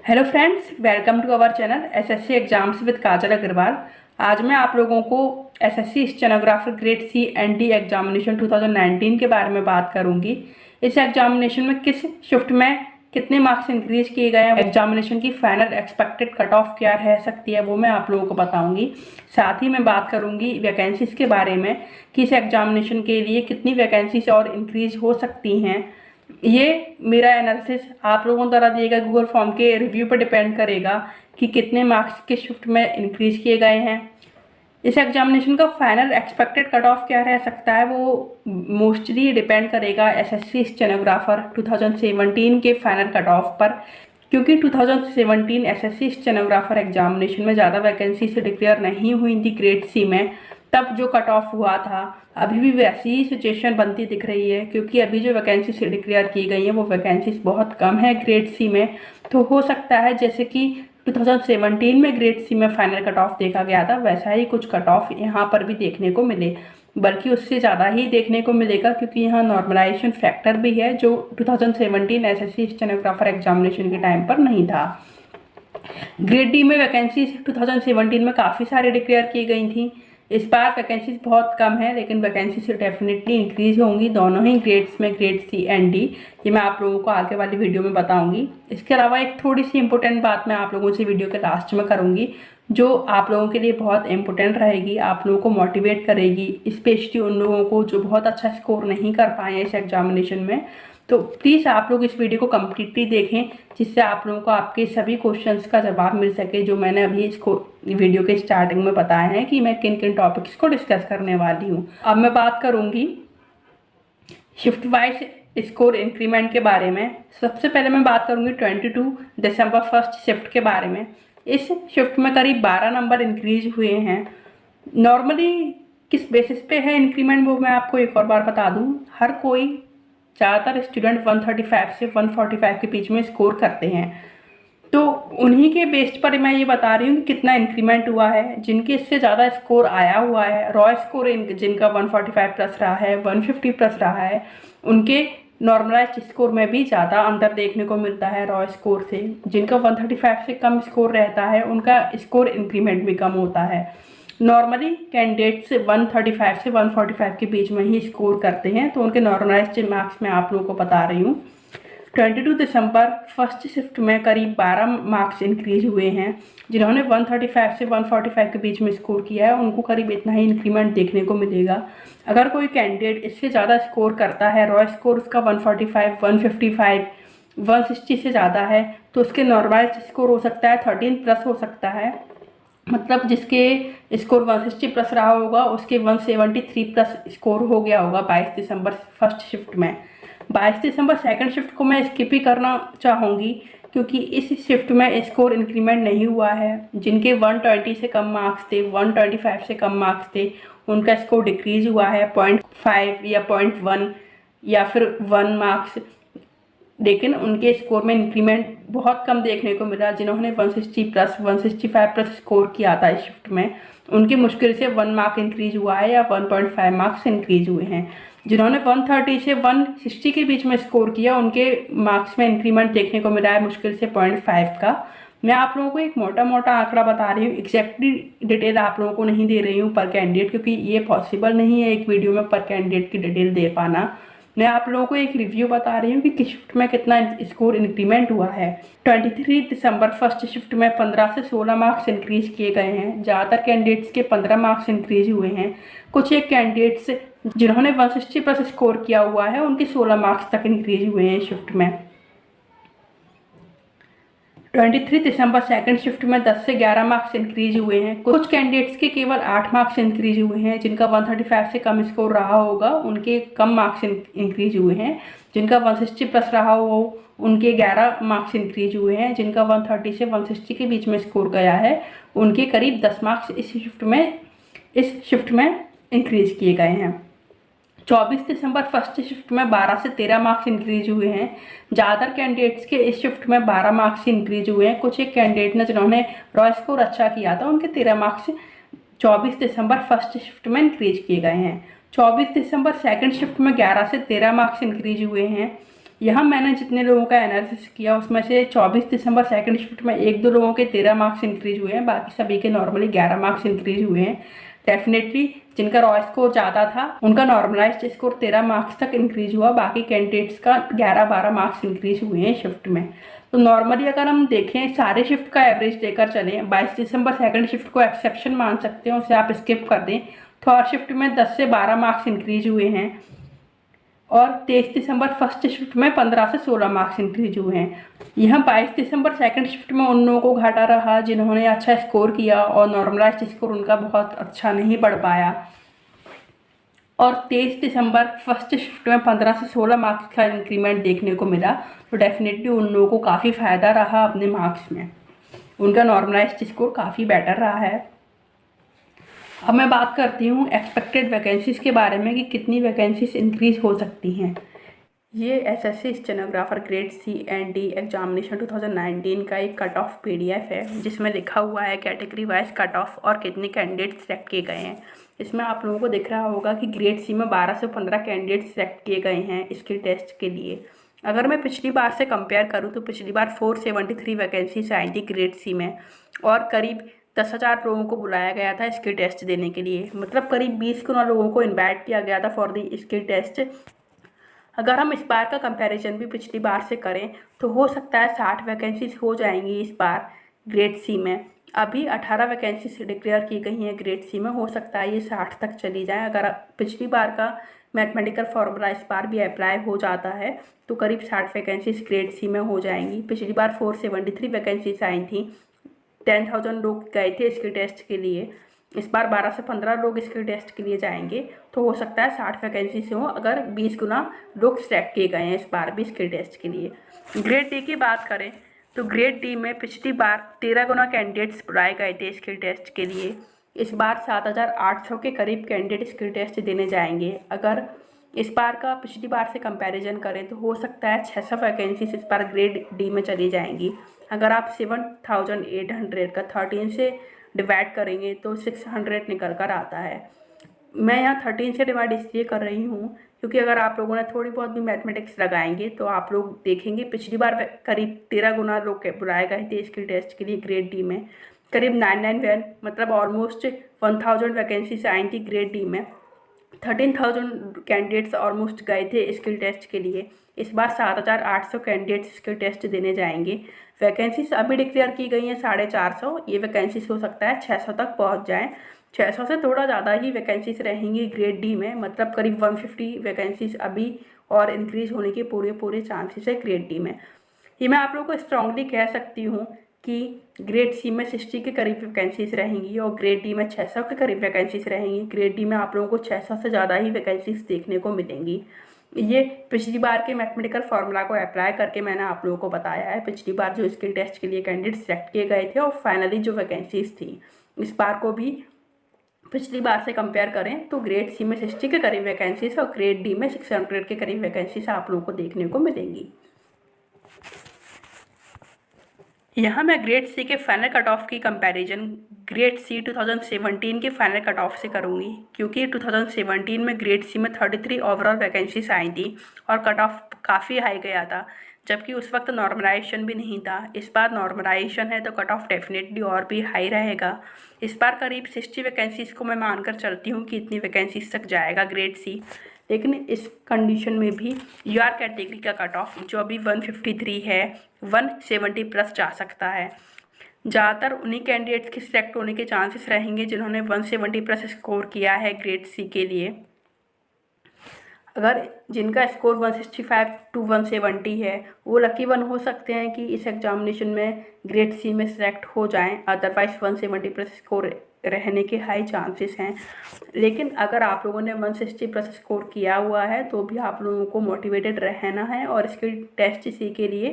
Hello friends, welcome to our channel SSC exams with Kajal Agarwal. आज मैं आप लोगों को SSC stenographer grade C and D examination 2019 के बारे में बात करूंगी। इस एग्जामिनेशन में किस शिफ्ट में कितने मार्क्स इंक्रीज किए गए हैं, एग्जामिनेशन की फाइनल एक्सपेक्टेड कट ऑफ क्या रह सकती है वो मैं आप लोगों को बताऊंगी। साथ ही मैं बात करूंगी वैकेंसीज के बारे में कि इस एग्जामिनेशन के लिए कितनी वैकेंसीज और इंक्रीज हो सकती हैं। ये मेरा एनालिसिस आप लोगों द्वारा दिए गए गूगल फॉर्म के रिव्यू पर डिपेंड करेगा कि कितने मार्क्स किस शिफ्ट में इंक्रीज किए गए हैं। इस एग्जामिनेशन का फाइनल एक्सपेक्टेड कट ऑफ क्या रह सकता है वो मोस्टली डिपेंड करेगा एसएससी स्टेनोग्राफर 2017 के फाइनल कट ऑफ पर, क्योंकि 2017 एसएससी स्टेनोग्राफर एग्जामिनेशन में ज़्यादा वैकेंसी से डिक्लेयर नहीं हुई थी ग्रेड सी में। तब जो कट ऑफ हुआ था अभी भी वैसी ही सिचुएशन बनती दिख रही है, क्योंकि अभी जो वैकेंसी से डिक्लेयर की गई है वो वैकेंसीज बहुत कम है ग्रेड सी में। तो हो सकता है जैसे कि 2017 में ग्रेड सी में फाइनल कट ऑफ देखा गया था वैसा ही कुछ कट ऑफ यहाँ पर भी देखने को मिले, बल्कि उससे ज़्यादा ही देखने को मिलेगा, क्योंकि यहाँ नॉर्मलाइजेशन फैक्टर भी है जो 2017 एसएससी स्टेनोग्राफर एग्जामिनेशन के टाइम पर नहीं था। ग्रेड डी में वैकेंसी 2017 में काफ़ी सारी डिक्लेयर की गई थी। इस बार वैकेंसीज बहुत कम है, लेकिन वैकेंसीज डेफिनेटली इंक्रीज होंगी दोनों ही ग्रेड्स में, ग्रेड सी एंड डी। ये मैं आप लोगों को आगे वाली वीडियो में बताऊंगी। इसके अलावा एक थोड़ी सी इंपॉर्टेंट बात मैं आप लोगों से वीडियो के लास्ट में करूंगी, जो आप लोगों के लिए बहुत इंपॉर्टेंट रहेगी, आप लोगों को मोटिवेट करेगी, स्पेशली उन लोगों को जो बहुत अच्छा स्कोर नहीं कर पाए हैं इस एग्जामिनेशन में। तो प्लीज़ आप लोग इस वीडियो को कम्प्लीटली देखें, जिससे आप लोगों को आपके सभी क्वेश्चंस का जवाब मिल सके, जो मैंने अभी इसको वीडियो के स्टार्टिंग में बताया है कि मैं किन किन टॉपिक्स को डिस्कस करने वाली हूँ। अब मैं बात करूँगी शिफ्ट वाइज स्कोर इंक्रीमेंट के बारे में। सबसे पहले मैं बात करूँगी 22 दिसंबर फर्स्ट शिफ्ट के बारे में। इस शिफ्ट में करीब 12 नंबर इंक्रीज हुए हैं। नॉर्मली किस बेसिस पे है इंक्रीमेंट वो मैं आपको एक और बार बता दूँ। हर कोई ज़्यादातर स्टूडेंट 135 से 145 के बीच में स्कोर करते हैं, तो उन्हीं के बेस्ड पर मैं ये बता रही हूँ कि कितना इंक्रीमेंट हुआ है। जिनके इससे ज़्यादा स्कोर आया हुआ है, रॉ स्कोर जिनका 145 प्लस रहा है, 150 प्लस रहा है, उनके नॉर्मलाइज स्कोर में भी ज़्यादा अंतर देखने को मिलता है रॉ स्कोर से। जिनका 135 से कम स्कोर रहता है उनका स्कोर इंक्रीमेंट भी कम होता है। नॉर्मली कैंडिडेट्स 135 से 145 के बीच में ही स्कोर करते हैं, तो उनके नॉर्मलाइज्ड मार्क्स मैं आप लोगों को बता रही हूँ। 22 दिसंबर फर्स्ट शिफ्ट में करीब 12 मार्क्स इंक्रीज हुए हैं। जिन्होंने 135 से 145 के बीच में स्कोर किया है उनको करीब इतना ही इंक्रीमेंट देखने को मिलेगा। अगर कोई कैंडिडेट इससे ज़्यादा स्कोर करता है, रॉ स्कोर उसका 145, 155, 160 से ज़्यादा है, तो उसके नॉर्मलाइज्ड स्कोर हो सकता है 13 प्लस हो सकता है। मतलब जिसके स्कोर 160 प्लस रहा होगा उसके 173 प्लस स्कोर हो गया होगा 22 दिसंबर फर्स्ट शिफ्ट में। 22 दिसंबर सेकंड शिफ्ट को मैं स्किप ही करना चाहूँगी, क्योंकि इस शिफ्ट में स्कोर इंक्रीमेंट नहीं हुआ है। जिनके 120 से कम मार्क्स थे, 125 से कम मार्क्स थे, उनका स्कोर डिक्रीज हुआ है 0.5 या 0.1 या फिर 1 मार्क्स, लेकिन उनके स्कोर में इंक्रीमेंट बहुत कम देखने को मिला। जिन्होंने 160 प्लस 165 प्लस स्कोर किया था इस शिफ्ट में, उनकी मुश्किल से 1 मार्क इंक्रीज हुआ है या 1.5 मार्क्स इंक्रीज हुए हैं। जिन्होंने 130 से 160 के बीच में स्कोर किया उनके मार्क्स में इंक्रीमेंट देखने को मिला है मुश्किल से 0.5 का। मैं आप लोगों को एक मोटा मोटा आंकड़ा बता रही हूँ, एग्जैक्टली डिटेल आप लोगों को नहीं दे रही हूँ पर कैंडिडेट, क्योंकि ये पॉसिबल नहीं है एक वीडियो में पर कैंडिडेट की डिटेल दे पाना। मैं आप लोगों को एक रिव्यू बता रही हूँ कि किस शिफ्ट में कितना स्कोर इंक्रीमेंट हुआ है। 23 दिसंबर फर्स्ट शिफ्ट में 15 से 16 मार्क्स इंक्रीज किए गए हैं। ज़्यादातर कैंडिडेट्स के 15 मार्क्स इंक्रीज हुए हैं। कुछ एक कैंडिडेट्स जिन्होंने 160 प्लस स्कोर किया हुआ है उनके 16 मार्क्स तक इंक्रीज हुए हैं शिफ्ट में। 23 दिसंबर सेकंड शिफ्ट में 10 से 11 मार्क्स इंक्रीज हुए हैं। कुछ कैंडिडेट्स के केवल 8 मार्क्स इंक्रीज हुए हैं। जिनका 135 से कम स्कोर रहा होगा उनके कम मार्क्स इंक्रीज हुए हैं। जिनका 160 प्लस रहा हो उनके 11 मार्क्स इंक्रीज हुए हैं। जिनका 130 से 160 के बीच में स्कोर गया है उनके करीब 10 मार्क्स इस शिफ्ट में इंक्रीज किए गए हैं। 24 दिसंबर फर्स्ट शिफ्ट में 12 से 13 मार्क्स इंक्रीज हुए हैं। ज़्यादातर कैंडिडेट्स के इस शिफ्ट में 12 मार्क्स इंक्रीज हुए हैं। कुछ एक कैंडिडेट ने जिन्होंने रॉ स्कोर अच्छा किया था उनके 13 मार्क्स 24 दिसंबर फर्स्ट शिफ्ट में इंक्रीज किए गए हैं। 24 दिसंबर सेकंड शिफ्ट में 11 से 13 मार्क्स इंक्रीज हुए हैं। यहाँ मैंने जितने लोगों का एनालिसिस किया उसमें से 24 दिसंबर सेकंड शिफ्ट में 1-2 लोगों के 13 मार्क्स इंक्रीज हुए हैं, बाकी सभी के नॉर्मली 11 मार्क्स इंक्रीज हुए हैं। डेफिनेटली जिनका रॉ स्कोर ज़्यादा था उनका नॉर्मलाइज्ड स्कोर 13 मार्क्स तक इंक्रीज हुआ, बाकी कैंडिडेट्स का 11-12 मार्क्स इंक्रीज हुए हैं शिफ्ट में। तो नॉर्मली अगर हम देखें सारे शिफ्ट का एवरेज लेकर चलें, 22 दिसंबर सेकंड शिफ्ट को एक्सेप्शन मान सकते हैं, उसे आप स्किप कर दें तो हर शिफ्ट में 10 से 12 मार्क्स इंक्रीज हुए हैं और 23 दिसंबर फर्स्ट शिफ्ट में 15 से 16 मार्क्स इंक्रीज हुए हैं। यहाँ 22 दिसंबर सेकंड शिफ्ट में उन लोगों को घाटा रहा जिन्होंने अच्छा स्कोर किया और नॉर्मलाइज्ड स्कोर उनका बहुत अच्छा नहीं बढ़ पाया, और 23 दिसंबर फर्स्ट शिफ्ट में 15 से 16 मार्क्स का इंक्रीमेंट देखने को मिला। तो डेफिनेटली उन लोगों को काफ़ी फ़ायदा रहा अपने मार्क्स में, उनका नॉर्मलाइज्ड स्कोर काफ़ी बेटर रहा है। अब मैं बात करती हूँ एक्सपेक्टेड वैकेंसीज़ के बारे में कि कितनी वैकेंसीज इंक्रीज हो सकती हैं। ये SSC stenographer grade C and D examination 2019 का एक कट ऑफ पीडीएफ है जिसमें लिखा हुआ है कैटेगरी वाइज कट ऑफ और कितने कैंडिडेट सेलेक्ट किए गए हैं। इसमें आप लोगों को दिख रहा होगा कि ग्रेड सी में 12 से 15 कैंडिडेट सेलेक्ट किए गए हैं स्किल टेस्ट के लिए। अगर मैं पिछली बार से कंपेयर करूँ तो पिछली बार 473 वैकेंसीज आई थी ग्रेड सी में और करीब 10,000 लोगों को बुलाया गया था स्किल टेस्ट देने के लिए, मतलब करीब 20 गुना लोगों को इन्वाइट किया गया था फॉर द स्किल टेस्ट। अगर हम इस बार का कंपैरिजन भी पिछली बार से करें तो हो सकता है 60 वैकेंसीज हो जाएंगी इस बार ग्रेड सी में। अभी 18 वैकेंसीज डिक्लेयर की गई हैं ग्रेड सी में, हो सकता है ये 60 तक चली जाए। अगर पिछली बार का मैथमेटिकल फार्मूला इस बार भी अप्लाई हो जाता है तो करीब 60 वैकेंसीज ग्रेड सी में हो जाएंगी। पिछली बार 473 वैकेंसीज आई थी, 10,000 लोग गए थे स्किल टेस्ट के लिए। इस बार 12 से 15 लोग स्किल टेस्ट के लिए जाएंगे तो हो सकता है 60 वैकेंसी से हो, अगर 20 गुना लोग सेलेक्ट किए गए हैं इस बार भी स्किल टेस्ट के लिए। ग्रेड डी की बात करें तो ग्रेड डी में पिछली बार 13 गुना कैंडिडेट्स बुलाए गए थे स्किल टेस्ट के लिए। इस बार 7,800 के करीब कैंडिडेट स्किल टेस्ट देने जाएंगे। अगर इस बार का पिछली बार से कंपैरिजन करें तो हो सकता है 600 वैकेंसीज इस बार ग्रेड डी में चली जाएंगी। अगर आप 7,800 का 13 से डिवाइड करेंगे तो 600 निकल कर आता है। मैं यहाँ 13 से डिवाइड इसलिए कर रही हूँ क्योंकि अगर आप लोगों ने थोड़ी बहुत भी मैथमेटिक्स लगाएंगे तो आप लोग देखेंगे पिछली बार करीब 13 गुना लोग बुलाए गए थे स्किल टेस्ट के लिए ग्रेड डी में। करीब 991 मतलब ऑलमोस्ट 1000 वैकेंसीज आई थी ग्रेड डी में। 13,000 कैंडिडेट्स ऑलमोस्ट गए थे स्किल टेस्ट के लिए। इस बार 7,800 कैंडिडेट्स स्किल टेस्ट देने जाएंगे। वैकेंसीज अभी डिक्लेयर की गई हैं 450, ये वैकेंसीज हो सकता है 600 तक पहुंच जाएं। 600 से थोड़ा ज़्यादा ही वैकेंसीज रहेंगी ग्रेड डी में, मतलब करीब 150 वैकेंसीज अभी और इंक्रीज होने के पूरे चांसेस है ग्रेड डी में। ये मैं आप लोगों को स्ट्रांगली कह सकती हूँ कि ग्रेड सी में 60 के करीब वैकेंसीज रहेंगी और ग्रेड डी में 600 के करीब वैकेंसीज रहेंगी। ग्रेड डी में आप लोगों को 600 से ज़्यादा ही वैकेंसीज देखने को मिलेंगी। ये पिछली बार के मैथमेटिकल फार्मूला को अप्लाई करके मैंने आप लोगों को बताया है। पिछली बार जो स्किल टेस्ट के लिए कैंडिडेट सेलेक्ट किए गए थे और फाइनली जो वैकेंसीज थी, इस बार को भी पिछली बार से कंपेयर करें तो ग्रेड सी में 60 के करीब वैकेंसीज और ग्रेड डी में 600 के करीब वैकेंसीज आप लोगों को देखने को मिलेंगी। यहाँ मैं ग्रेड सी के फाइनल कट ऑफ की कंपैरिजन ग्रेड सी 2017 के फाइनल कट ऑफ से करूँगी, क्योंकि 2017 में ग्रेड सी में 33 ओवरऑल वैकेंसीज आई थी और कट ऑफ काफ़ी हाई गया था, जबकि उस वक्त नॉर्मलाइजेशन भी नहीं था। इस बार नॉर्मलाइजेशन है तो कट ऑफ डेफिनेटली और भी हाई रहेगा। इस बार करीब 60 वैकेंसीज को मैं मानकर चलती हूँ कि इतनी वैकेंसीज तक जाएगा ग्रेड सी। लेकिन इस कंडीशन में भी यूआर कैटेगरी का कट ऑफ जो अभी 153 है 170 प्लस जा सकता है। ज़्यादातर उन्हीं कैंडिडेट्स के सिलेक्ट होने के चांसेस रहेंगे जिन्होंने 170 प्लस स्कोर किया है ग्रेड सी के लिए। अगर जिनका स्कोर 165 to 170 है वो लकी वन हो सकते हैं कि इस एग्जामिनेशन में ग्रेड सी में सिलेक्ट हो जाएं, अदरवाइज 170 प्लस स्कोर रहने के हाई चांसेस हैं। लेकिन अगर आप लोगों ने 160 प्लस स्कोर किया हुआ है तो भी आप लोगों को मोटिवेटेड रहना है और स्किल टेस्ट सी के लिए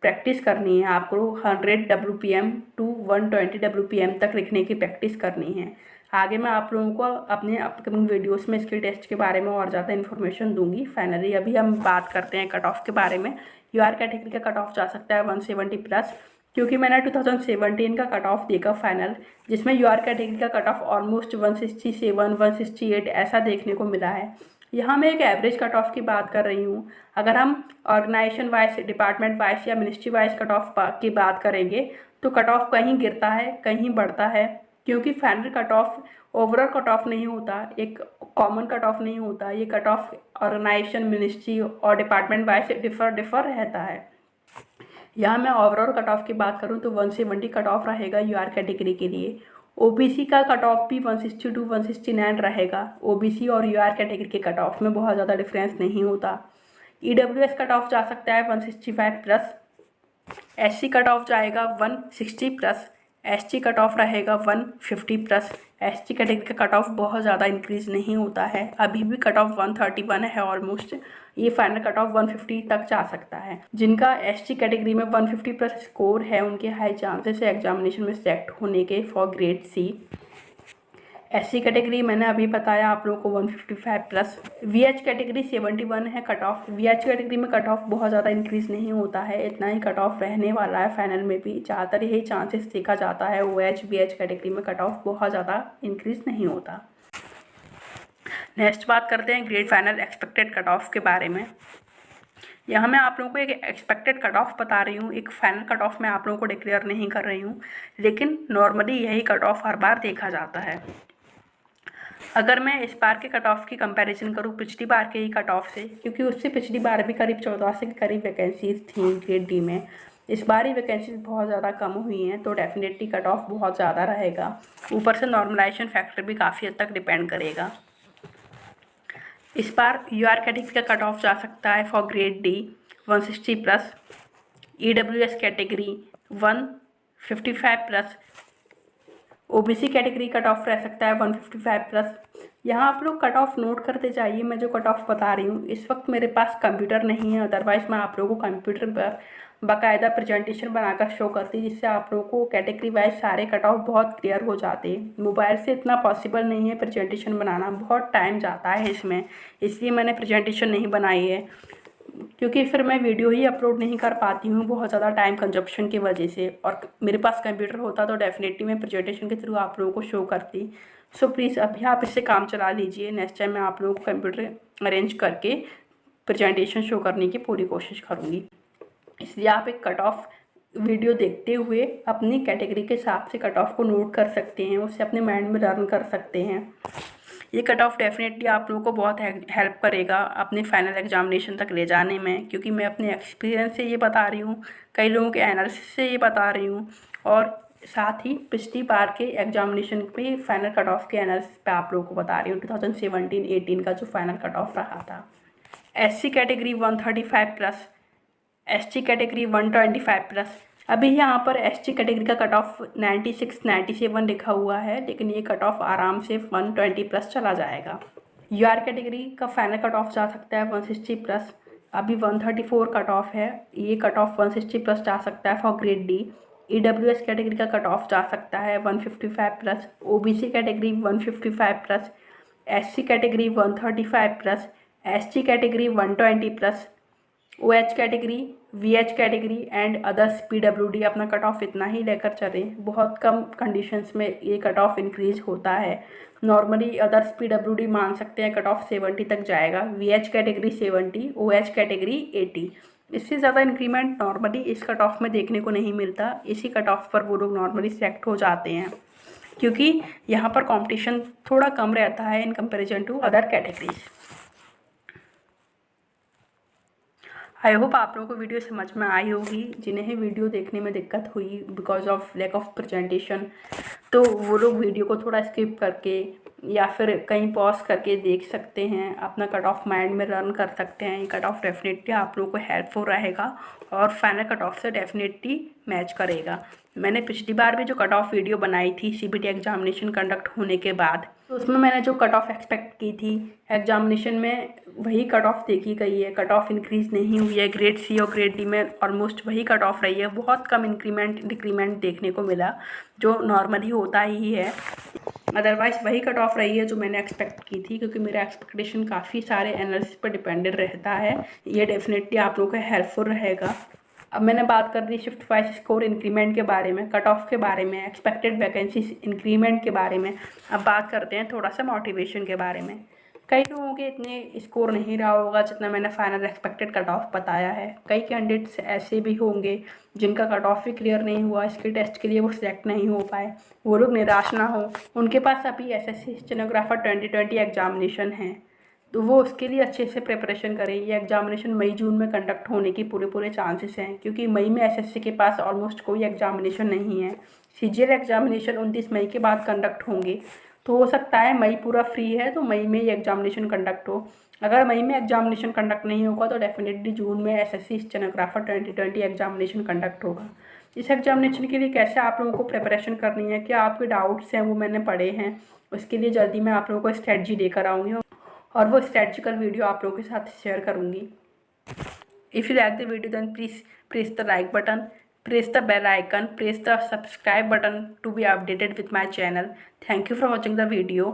प्रैक्टिस करनी है। आपको 100 WPM to 120 WPM तक लिखने की प्रैक्टिस करनी है। आगे मैं आप लोगों को अपने अपकमिंग वीडियोस में स्किल टेस्ट के बारे में और ज़्यादा इन्फॉर्मेशन दूंगी। फाइनली अभी हम बात करते हैं कट ऑफ के बारे में। यूआर कैटेगरी का कट ऑफ जा सकता है 170 प्लस, क्योंकि मैंने 2017 का कट ऑफ देखा फाइनल, जिसमें यूआर कैटेगरी का कट ऑफ ऑलमोस्ट 167 168 ऐसा देखने को मिला है। यहाँ मैं एक एवरेज कट ऑफ की बात कर रही हूँ। अगर हम ऑर्गेनाइजेशन वाइज, डिपार्टमेंट वाइज या मिनिस्ट्री वाइज कट ऑफ की बात करेंगे तो कट ऑफ कहीं गिरता है, कहीं बढ़ता है, क्योंकि final cut off overall cut off नहीं होता, एक कॉमन कट ऑफ नहीं होता। ये कट ऑफ ऑर्गेनाइजेशन, मिनिस्ट्री और डिपार्टमेंट वाइज डिफर रहता है। यहाँ मैं ओवरऑल कट ऑफ की बात करूँ तो 170 कट ऑफ रहेगा यूआर कैटेगरी के लिए। ओबीसी का कट ऑफ भी 162 169 रहेगा। ओबीसी और यूआर कैटेगरी के कट ऑफ में बहुत ज़्यादा डिफरेंस नहीं होता। ईडब्ल्यूएस कट ऑफ जा सकता है 165 प्लस, एससी कट ऑफ जाएगा 160 प्लस, एसटी कट ऑफ रहेगा 150 प्लस। एसटी कैटेगरी का कट ऑफ बहुत ज़्यादा इंक्रीज़ नहीं होता है, अभी भी कट ऑफ 131 है ऑलमोस्ट। ये फाइनल कट ऑफ 150 तक जा सकता है। जिनका एसटी कैटेगरी में 150 प्लस स्कोर है उनके हाई चांसेस है एग्जामिनेशन में सेलेक्ट होने के for grade C. SC category मैंने अभी बताया आप लोगों को 155 प्लस। वीएच कैटेगरी 71 है कट ऑफ। वीएच कैटेगरी में कट ऑफ बहुत ज़्यादा इंक्रीज़ नहीं होता है, इतना ही कट ऑफ रहने वाला है। फाइनल में भी ज़्यादातर यही चांसेस देखा जाता है। ओएच वीएच कैटेगरी में कट ऑफ बहुत ज़्यादा इंक्रीज़ नहीं होता। नेक्स्ट बात करते हैं grade final expected cut off के बारे में। यहाँ मैं आप लोगों को एक एक्सपेक्टेड कट ऑफ बता रही हूँ, एक फाइनल कट ऑफ मैं आप लोगों को डिक्लेयर नहीं कर रही हूँ, लेकिन नॉर्मली यही कट ऑफ हर बार देखा जाता है। अगर मैं इस बार के कट ऑफ की कंपैरिजन करूँ पिछली बार के ही कट ऑफ से, क्योंकि उससे पिछली बार भी करीब 1400 के करीब वैकेंसीज थी ग्रेड डी में, इस बार ही वैकेंसीज बहुत ज़्यादा कम हुई हैं, तो डेफिनेटली कट ऑफ बहुत ज़्यादा रहेगा। ऊपर से नॉर्मलाइजेशन फैक्टर भी काफ़ी हद तक डिपेंड करेगा। इस बार यूआर कैटेगरी का कट ऑफ जा सकता है for grade D 160 plus, EWS category 155 plus, OBC category cut off रह सकता है 155 प्लस। यहाँ आप लोग कट ऑफ नोट करते जाइए। मैं जो कट ऑफ बता रही हूँ, इस वक्त मेरे पास कंप्यूटर नहीं है, अदरवाइज़ मैं आप लोगों को कंप्यूटर पर बाकायदा प्रेजेंटेशन बनाकर शो करती, जिससे आप लोगों को कैटेगरी वाइज सारे कट ऑफ बहुत क्लियर हो जाते। मोबाइल से इतना पॉसिबल नहीं है प्रेजेंटेशन बनाना, बहुत टाइम जाता है इसमें, इसलिए मैंने प्रेजेंटेशन नहीं बनाई है, क्योंकि फिर मैं वीडियो ही अपलोड नहीं कर पाती हूँ बहुत ज़्यादा टाइम कंजप्शन की वजह से। और मेरे पास कंप्यूटर होता तो डेफिनेटली मैं प्रेजेंटेशन के थ्रू आप लोगों को शो करती। सो प्लीज़ अभी आप इससे काम चला लीजिए। नेक्स्ट टाइम मैं आप लोगों को कंप्यूटर अरेंज करके प्रेजेंटेशन शो करने की पूरी कोशिश करूँगी। इसलिए आप एक कट ऑफ वीडियो देखते हुए अपनी कैटेगरी के हिसाब से कट ऑफ को नोट कर सकते हैं, उससे अपने माइंड में लर्न कर सकते हैं। ये कट ऑफ डेफिनेटली आप लोगों को बहुत हेल्प करेगा अपने फाइनल एग्जामिनेशन तक ले जाने में, क्योंकि मैं अपने एक्सपीरियंस से ये बता रही हूँ, कई लोगों के एनालिसिस से ये बता रही हूँ, और साथ ही पिछली बार के एग्जामिनेशन पे फाइनल कट ऑफ के एनालिसिस पे आप लोगों को बता रही हूँ 2017-18 का जो फाइनल कट ऑफ रहा था। SC category 135 plus, ST category 125 plus. अभी यहाँ पर एसटी कैटेगरी का कट ऑफ 96 97 लिखा हुआ है, लेकिन ये कट ऑफ आराम से 120 प्लस चला जाएगा। यूआर कैटेगरी का फाइनल कट ऑफ जा सकता है 160 प्लस, अभी 134 कट ऑफ है, ये कट ऑफ 160 प्लस जा सकता है for grade D. EWS category का कट ऑफ जा सकता है 155 plus, OBC category 155 plus, SC category 135 plus, ST category 120 plus, OH category, VH category and others PWD अपना कट ऑफ इतना ही लेकर चलें। बहुत कम कंडीशंस में ये कट ऑफ इंक्रीज होता है। नॉर्मली अदर्स पीडब्ल्यूडी मान सकते हैं कट ऑफ 70 तक जाएगा, वीएच कैटेगरी 70, ओएच कैटेगरी 80। इससे ज़्यादा इंक्रीमेंट नॉर्मली इस कट ऑफ में देखने को नहीं मिलता। इसी कट ऑफ पर वो लोग नॉर्मली सेलेक्ट हो जाते हैं, क्योंकि यहाँ पर कॉम्पिटिशन थोड़ा कम रहता है in comparison to other categories. I hope आप लोगों को वीडियो समझ में आई होगी। जिन्हें वीडियो देखने में दिक्कत हुई because of lack of presentation, तो वो लोग वीडियो को थोड़ा स्किप करके या फिर कहीं पॉज करके देख सकते हैं, अपना कट ऑफ माइंड में रन कर सकते हैं। ये कट ऑफ डेफिनेटली आप लोगों को हेल्पफुल रहेगा और फाइनल कट ऑफ से डेफिनेटली मैच करेगा। मैंने पिछली बार भी जो कट ऑफ वीडियो बनाई थी सीबीटी एग्जामिनेशन कंडक्ट होने के बाद, तो उसमें मैंने जो कट ऑफ एक्सपेक्ट की थी एग्जामिनेशन में वही कट ऑफ देखी गई है। कट ऑफ इंक्रीज़ नहीं हुई है। ग्रेड सी और ग्रेड डी में ऑलमोस्ट वही कट ऑफ रही है। बहुत कम इंक्रीमेंट डिक्रीमेंट देखने को मिला, जो नॉर्मली होता ही है। अदरवाइज़ वही कट ऑफ रही है जो मैंने एक्सपेक्ट की थी, क्योंकि मेरा एक्सपेक्टेशन काफ़ी सारे एनालिसिस पर डिपेंडेड रहता है। ये डेफिनेटली आप लोगों को हेल्पफुल रहेगा। अब मैंने बात कर दी शिफ्ट वाइज स्कोर इंक्रीमेंट के बारे में, कट ऑफ के बारे में, एक्सपेक्टेड वैकेंसी इंक्रीमेंट के बारे में। अब बात करते हैं थोड़ा सा मोटिवेशन के बारे में। कई लोगों के इतने स्कोर नहीं रहा होगा जितना मैंने फाइनल एक्सपेक्टेड कट ऑफ बताया है। कई कैंडिडेट्स ऐसे भी होंगे जिनका कट ऑफ भी क्लियर नहीं हुआ, इसके टेस्ट के लिए वो सिलेक्ट नहीं हो पाए। वो लोग निराश ना हो, उनके पास अभी एसएससी स्टेनोग्राफर 2020 एग्जामिनेशन है, तो वो उसके लिए अच्छे से प्रिपरेशन करें। ये एग्जामिनेशन मई जून में कंडक्ट होने की पूरे चांसेस हैं, क्योंकि मई में एसएससी के पास ऑलमोस्ट कोई एग्जामिनेशन नहीं है। सीजीएल एग्जामिनेशन 29 मई के बाद कंडक्ट होंगे, तो हो सकता है मई पूरा फ्री है तो मई में ही एग्जामिनेशन कंडक्ट हो। अगर मई में एग्जामिनेशन कंडक्ट नहीं होगा तो डेफिनेटली जून में एसएससी स्टेनोग्राफर 2020 एग्जामिनेशन कंडक्ट होगा। इस एग्जामिनेशन के लिए कैसे आप लोगों को प्रिपरेशन करनी है, क्या आपके डाउट्स हैं वो मैंने पढ़े हैं, उसके लिए जल्दी मैं आप लोगों को स्ट्रेटजी लेकर आऊँगी और वो स्ट्रेटजिकल वीडियो आप लोगों के साथ शेयर करूँगी। If you like the video then please press the like button, press the bell icon, press the subscribe button to be updated with my channel. Thank you for watching the video.